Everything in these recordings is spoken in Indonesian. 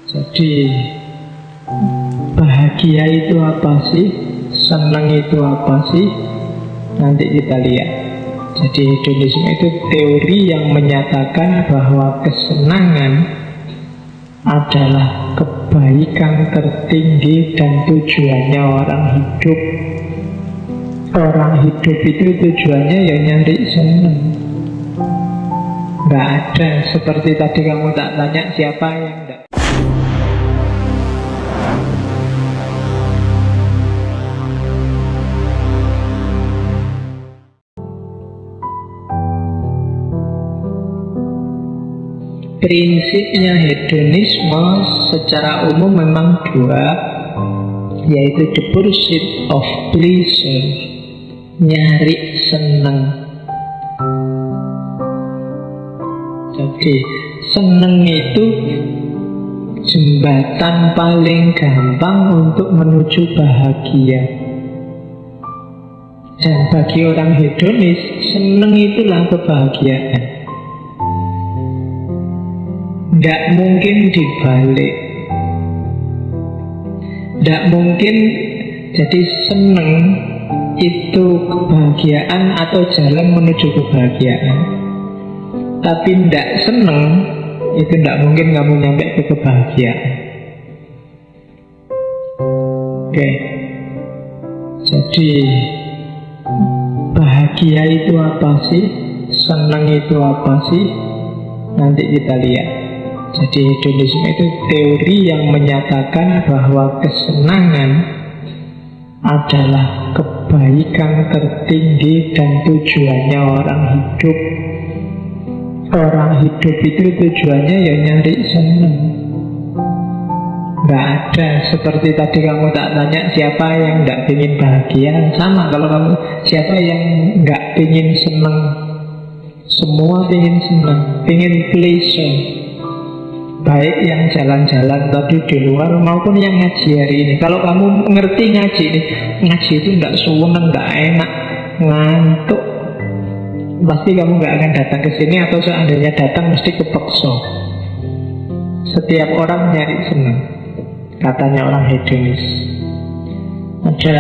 Jadi bahagia itu apa sih? Senang itu apa sih? Nanti kita lihat. Jadi hedonisme itu teori yang menyatakan bahwa kesenangan adalah kebaikan tertinggi dan tujuannya orang hidup. Orang hidup itu tujuannya ya nyari senang. Nggak ada seperti tadi kamu tak tanya siapa yang enggak. Prinsipnya hedonisme secara umum memang dua, yaitu the pursuit of pleasure, nyari seneng. Jadi seneng itu jembatan paling gampang untuk menuju bahagia. Dan bagi orang hedonis, seneng itulah kebahagiaan. Nggak mungkin dibalik. Nggak mungkin jadi seneng itu kebahagiaan atau jalan menuju kebahagiaan. Tapi nggak seneng itu nggak mungkin kamu nyampe ke kebahagiaan. Oke. Jadi bahagia itu apa sih? Senang itu apa sih? Nanti kita lihat. Jadi hedonisme itu teori yang menyatakan bahwa kesenangan adalah kebaikan tertinggi dan tujuannya orang hidup. Orang hidup itu tujuannya ya nyari senang. Nggak ada seperti tadi kamu tak tanya siapa yang nggak ingin bahagia. Sama kalau kamu siapa yang nggak ingin senang. Semua ingin senang, ingin pleasure. Baik yang jalan-jalan tadi di luar maupun yang ngaji hari ini. Kalau kamu ngerti ngaji ini, ngaji itu tidak seneng, tidak enak, ngantuk, pasti kamu nggak akan datang ke sini, atau seandainya datang mesti kepeksa. Setiap orang nyari senang, katanya orang hedonis. Ada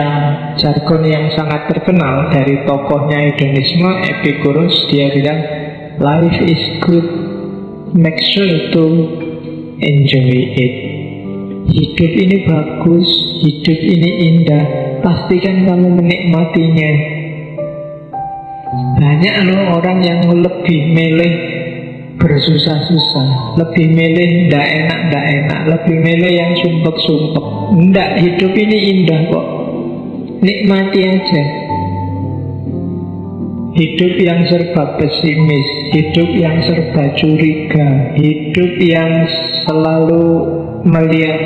jargon yang sangat terkenal dari tokohnya hedonisme, Epicurus. Dia bilang, life is good, make sure to enjoy it. Hidup ini bagus, hidup ini indah, pastikan kamu menikmatinya. Banyak loh orang yang lebih milih bersusah-susah, lebih milih ndak enak, lebih milih yang sumpek-sumpek. Ndak, hidup ini indah kok, nikmati aja. Hidup yang serba pesimis, hidup yang serba curiga, hidup yang selalu melihat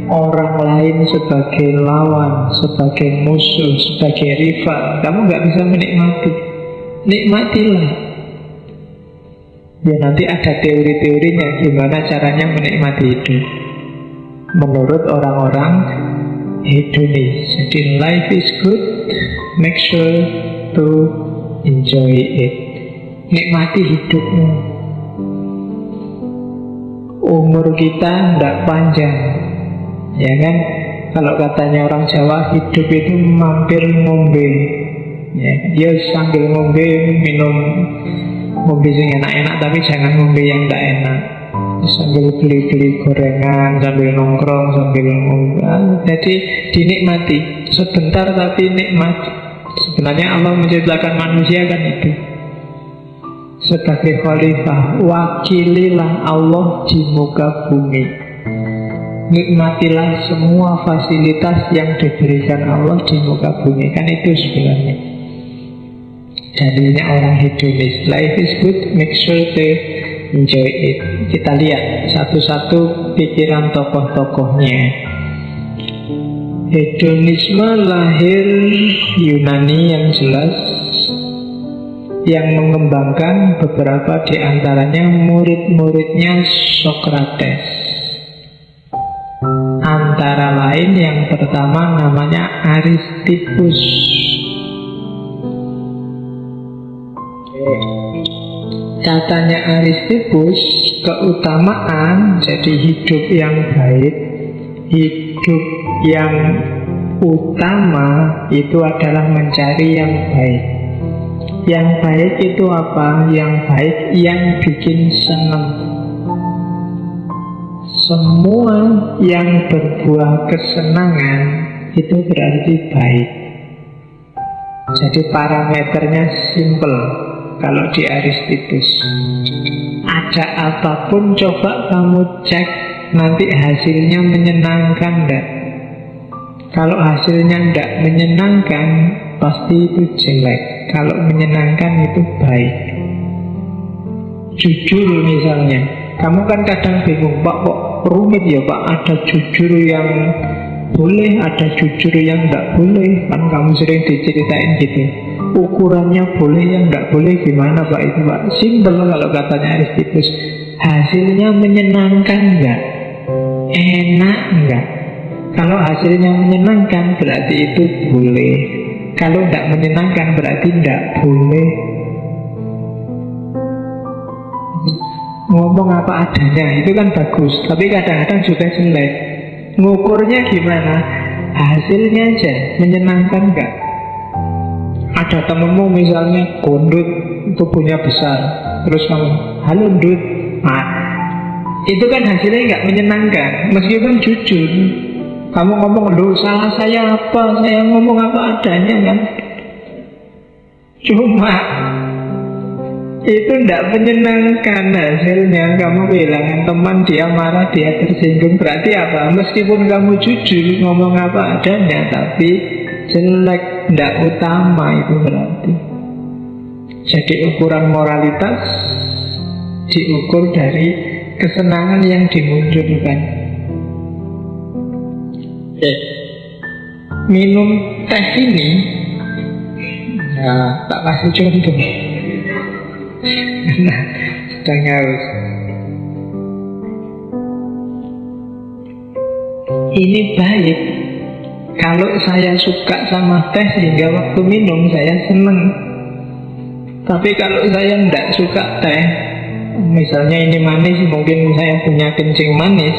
orang lain sebagai lawan, sebagai musuh, sebagai rival, kamu nggak bisa menikmati. Nikmatilah. Ya nanti ada teori-teorinya gimana caranya menikmati hidup menurut orang-orang hedonis. Jadi life is good, make sure to enjoy it. Nikmati hidupmu. Umur kita tidak panjang, ya kan? Kalau katanya orang Jawa, hidup itu mampir ngombe. Ya, dia sambil ngombe minum, ngombe yang enak-enak, tapi jangan ngombe yang tidak enak. Sambil beli-beli gorengan, sambil nongkrong, sambil ngombe. Jadi dinikmati sebentar, tapi nikmati. Sebenarnya Allah menciptakan manusia kan itu sebagai khalifah, wakililah Allah di muka bumi. Nikmatilah semua fasilitas yang diberikan Allah di muka bumi. Kan itu sebenarnya jadinya orang hedonis. Life is good, make sure to enjoy it. Kita lihat satu-satu pikiran tokoh-tokohnya. Hedonisme lahir Yunani yang jelas, yang mengembangkan beberapa di antaranya murid-muridnya Socrates. Antara lain yang pertama namanya Aristippus. Katanya Aristippus, keutamaan jadi hidup yang baik, hidup yang utama itu adalah mencari yang baik. Yang baik itu apa? Yang baik yang bikin senang. Semua yang berbuah kesenangan itu berarti baik. Jadi parameternya simple. Kalau di Aristippus, ada apapun coba kamu cek, nanti hasilnya menyenangkan enggak? Kalau hasilnya enggak menyenangkan, pasti itu jelek. Kalau menyenangkan itu baik. Jujur misalnya, kamu kan kadang bingung, Pak kok rumit ya Pak, ada jujur yang boleh, ada jujur yang enggak boleh. Kan kamu sering diceritain gitu. Ukurannya boleh yang enggak boleh gimana Pak itu Pak? Simpel kalau katanya Aristippus. Hasilnya menyenangkan enggak? Enak enggak? Kalau hasilnya menyenangkan berarti itu boleh. Kalau enggak menyenangkan berarti enggak boleh. Ngomong apa adanya itu kan bagus, tapi kadang-kadang juga jelek. Ngukurnya gimana? Hasilnya aja menyenangkan enggak? Ada temenmu misalnya gondut, tubuhnya besar, terus kamu, halo Ndut, nah, itu kan hasilnya nggak menyenangkan. Meskipun jujur, kamu ngomong, loh salah saya apa, saya ngomong apa adanya kan. Cuma itu nggak menyenangkan hasilnya. Kamu kehilangan teman, dia marah, dia tersinggung. Berarti apa? Meskipun kamu jujur ngomong apa adanya, tapi jelek, tidak utama itu berarti. Jadi ukuran moralitas diukur dari kesenangan yang dimunculkan. Minum teh ini, nah, tak kasih contoh. Nah, sedang haus. Ini baik. Kalau saya suka sama teh sehingga waktu minum saya seneng. Tapi kalau saya tidak suka teh, misalnya ini manis, mungkin saya punya kencing manis,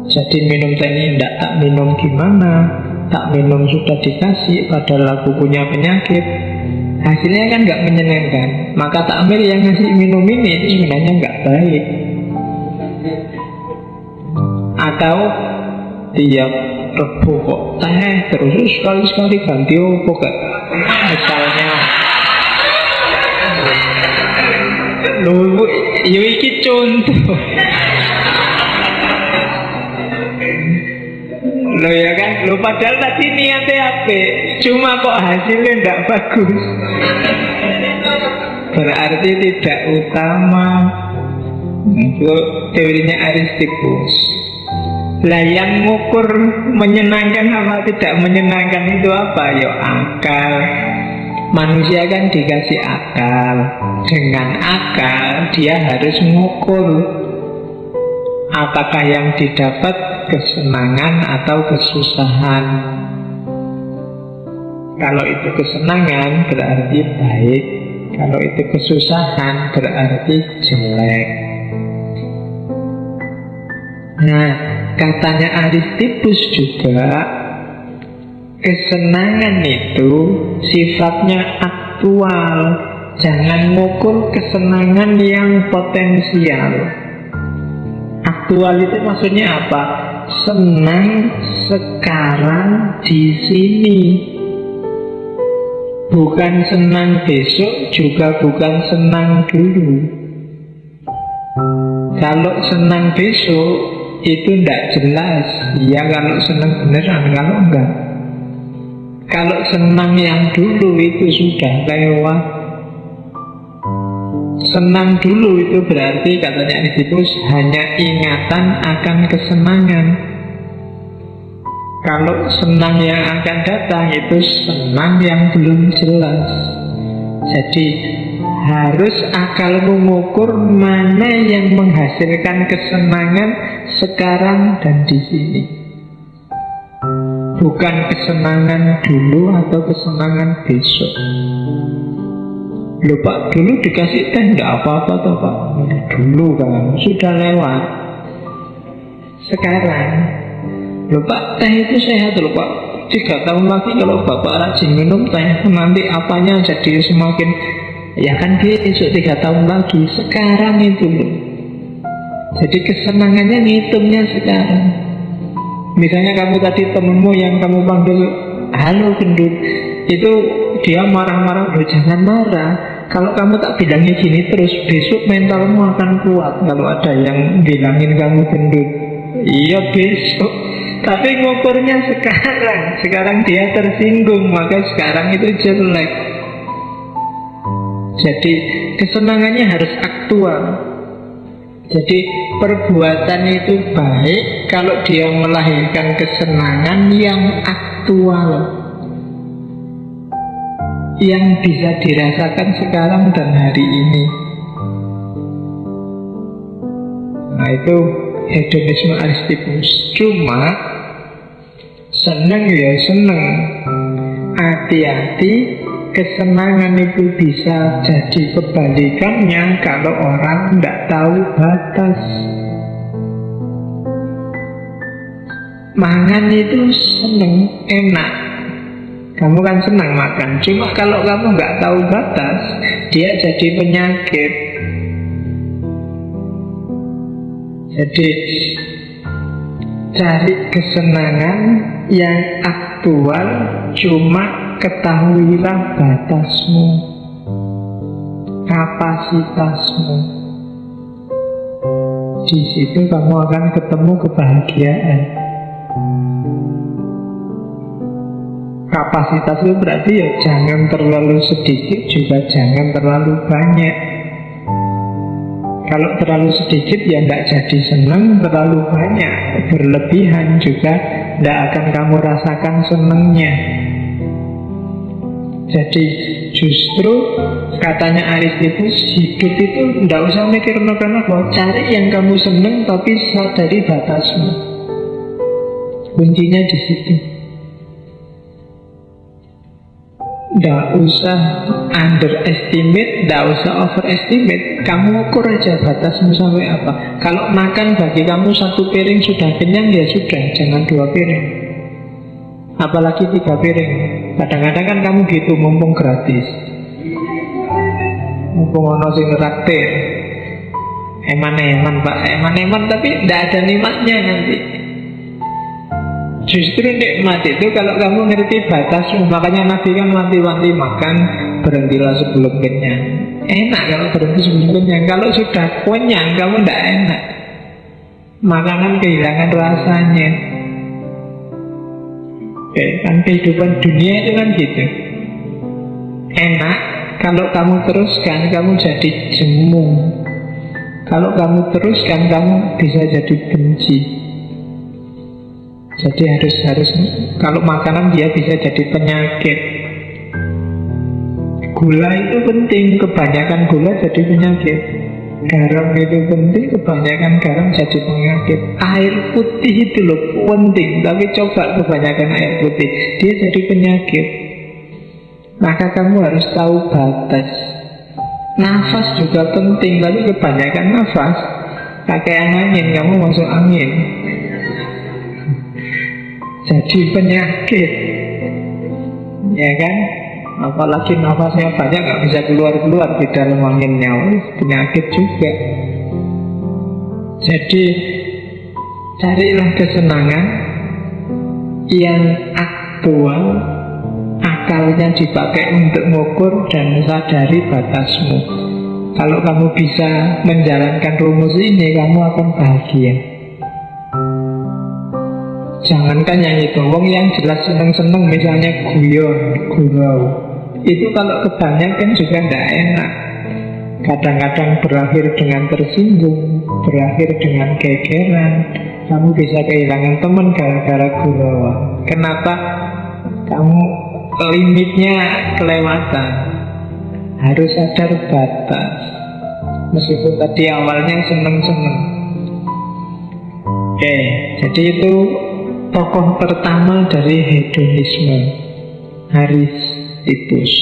jadi minum teh ini tidak tak minum gimana, tak minum sudah dikasih, padahal aku punya penyakit, hasilnya kan nggak menyenangkan. Maka takmir yang ngasih minum ini itu sebenarnya nggak baik. Atau tiap Rebu kok teh terus sekali-sekali ganti apa gak? Misalnya lu yo iki contoh. Lo ya kan, lo padahal tadi niatnya apa? Cuma kok hasilnya ndak bagus. Berarti tidak utama. Itu teorinya Aristippus. Lah yang mengukur menyenangkan apa tidak menyenangkan itu apa? Ya akal. Manusia kan dikasih akal. Dengan akal dia harus mengukur apakah yang didapat kesenangan atau kesusahan. Kalau itu kesenangan berarti baik, kalau itu kesusahan berarti jelek. Nah, katanya Aristippus juga, kesenangan itu sifatnya aktual. Jangan mengukur kesenangan yang potensial. Aktual itu maksudnya apa? Senang sekarang di sini. Bukan senang besok, juga bukan senang dulu. Kalau senang besok itu tidak jelas. Ya kalau senang beneran, kalau enggak. Kalau senang yang dulu itu sudah lewat. Senang dulu itu berarti katanya Aristippus hanya ingatan akan kesenangan. Kalau senang yang akan datang itu senang yang belum jelas. Jadi harus akal mengukur mana yang menghasilkan kesenangan sekarang dan di sini. Bukan kesenangan dulu atau kesenangan besok. Loh Pak, dulu dikasih teh nggak apa-apa toh Pak. Dulu kan, sudah lewat. Sekarang, loh Pak, teh itu sehat loh Pak. 3 tahun lagi kalau Bapak rajin minum teh, nanti apanya jadi semakin, ya kan besok 3 tahun lagi. Sekarang itu loh. Jadi kesenangannya ngitungnya sekarang. Misalnya kamu tadi temenmu yang kamu panggil, halo gendut, itu dia marah-marah, loh jangan marah. Kalau kamu tak bilangnya gini terus, besok mentalmu akan kuat. Kalau ada yang bilangin kamu gendut, iya besok. Tapi ngukurnya sekarang. Sekarang dia tersinggung, maka sekarang itu jelek. Jadi kesenangannya harus aktual. Jadi perbuatan itu baik kalau dia melahirkan kesenangan yang aktual, yang bisa dirasakan sekarang dan hari ini. Nah itu hedonisme Aristippus. Cuma seneng ya seneng, hati-hati, kesenangan itu bisa jadi kebalikannya kalau orang tidak tahu batas. Mangan itu seneng, enak, kamu kan senang makan. Cuma kalau kamu nggak tahu batas, dia jadi penyakit. Jadi cari kesenangan yang aktual, cuma ketahuilah batasmu, kapasitasmu. Di situ kamu akan ketemu kebahagiaan. Kapasitas itu berarti ya jangan terlalu sedikit, juga jangan terlalu banyak. Kalau terlalu sedikit ya tidak jadi senang, terlalu banyak berlebihan juga tidak akan kamu rasakan senangnya. Jadi justru katanya Aristippus, hidup itu tidak usah mikir apa-apa, cari yang kamu senang tapi sadari batasmu. Kuncinya di situ. Tidak usah underestimate, tidak usah overestimate. Kamu ukur aja batasmu sampai apa. Kalau makan bagi kamu 1 piring sudah kenyang, ya sudah, jangan 2 piring. Apalagi 3 piring. Kadang-kadang kan kamu gitu, mumpung gratis, mumpung ono sing nraktir. Eman-eman Pak, eman-eman, tapi tidak ada nikmatnya nanti. Justru nikmat itu kalau kamu ngerti batasmu. Makanya Nabi kan wanti-wanti makan, berhentilah sebelum kenyang. Enak kalau berhenti sebelum kenyang. Kalau sudah kenyang, kamu tidak enak. Makanan kehilangan rasanya. Oke, kan kehidupan dunia itu kan gitu. Enak, kalau kamu teruskan, kamu jadi jemu. Kalau kamu teruskan, kamu bisa jadi benci. Jadi harus kalau makanan dia bisa jadi penyakit. Gula itu penting, kebanyakan gula jadi penyakit. Garam itu penting, kebanyakan garam jadi penyakit. Air putih itu loh penting, tapi coba kebanyakan air putih, dia jadi penyakit. Maka kamu harus tahu batas. Nafas juga penting, tapi kebanyakan nafas, kakean angin, kamu masuk angin, jadi penyakit, ya kan? Apalagi nafasnya banyak, nggak bisa keluar-keluar di dalam anginnya, penyakit juga. Jadi carilah kesenangan yang aktual, akalnya dipakai untuk mengukur dan sadari batasmu. Kalau kamu bisa menjalankan rumus ini, kamu akan bahagia. Jangankan yang itu, wong yang jelas seneng-seneng, misalnya guyon, gurau, itu kalau kebanyakan juga tidak enak. Kadang-kadang berakhir dengan tersinggung, berakhir dengan gegeran. Kamu bisa kehilangan teman gara-gara gurau. Kenapa? Kamu limitnya kelewatan. Harus sadar batas. Meskipun tadi awalnya seneng-seneng. Oke, jadi itu tokoh pertama dari hedonisme, Aristippus.